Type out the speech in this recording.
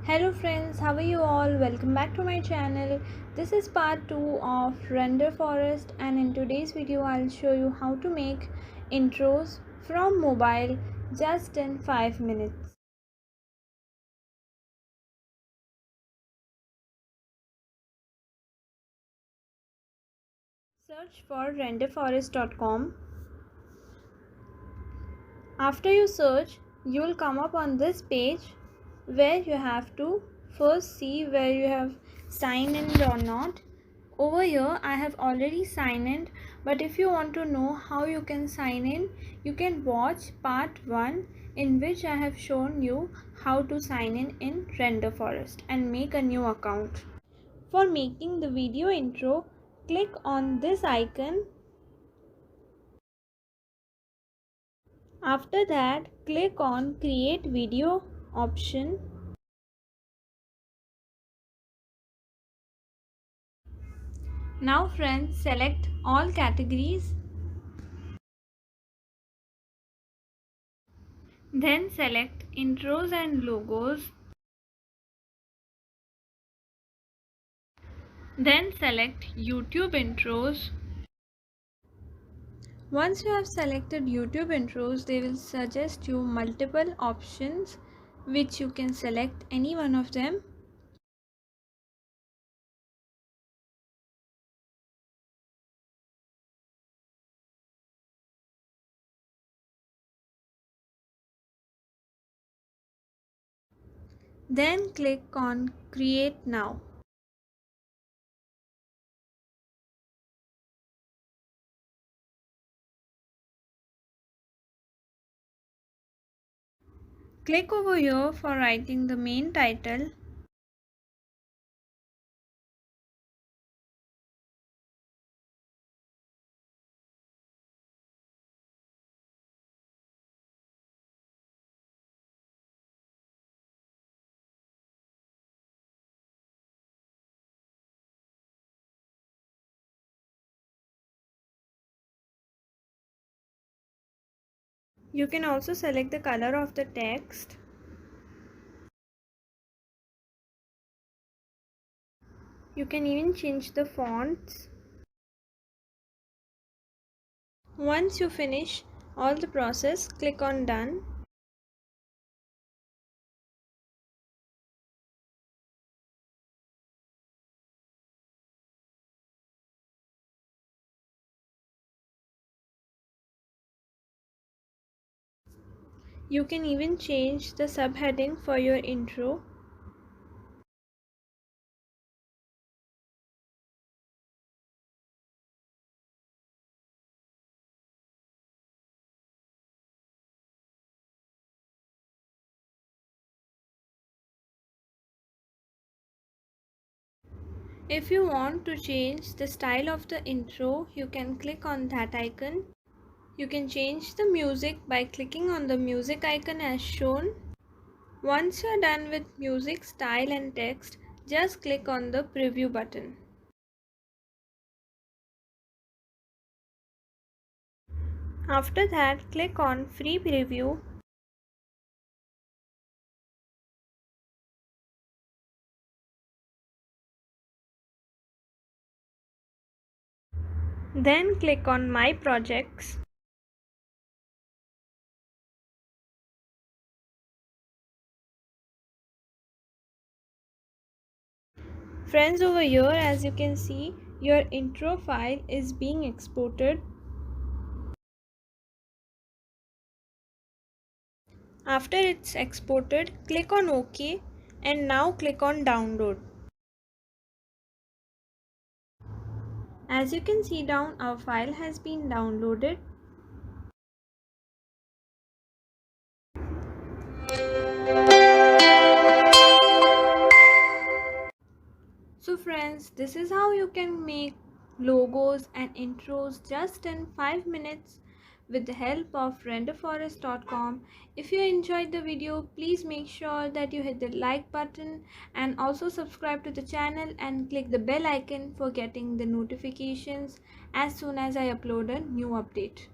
Hello friends, how are you all? Welcome back to my channel. This is part 2 of Renderforest, and in today's video I'll show you how to make intros from mobile just in 5 minutes. Search for renderforest.com. After you search, you will come up on this page where you have to first see where you have signed in or not. Over here I have already signed in, but if you want to know how you can sign in, you can watch part 1 in which I have shown you how to sign in Renderforest and make a new account. For making the video intro, click on this icon. After that, click on create video option. Now friends, select all categories. Then select intros and logos. Then select YouTube intros. Once you have selected YouTube intros, they will suggest you multiple options which you can select any one of them. Then click on create now. Click over here for writing the main title. You can also select the color of the text. You can even change the fonts. Once you finish all the process, click on done. You can even change the subheading for your intro. If you want to change the style of the intro, you can click on that icon. You can change the music by clicking on the music icon as shown. Once you're done with music, style and text, just click on the preview button. After that, click on free preview. Then click on my projects. Friends, over here as you can see, your intro file is being exported. After it's exported, click on OK and now click on download. As you can see down, our file has been downloaded. So friends, this is how you can make logos and intros just in 5 minutes with the help of renderforest.com. If you enjoyed the video, please make sure that you hit the like button and also subscribe to the channel and click the bell icon for getting the notifications as soon as I upload a new update.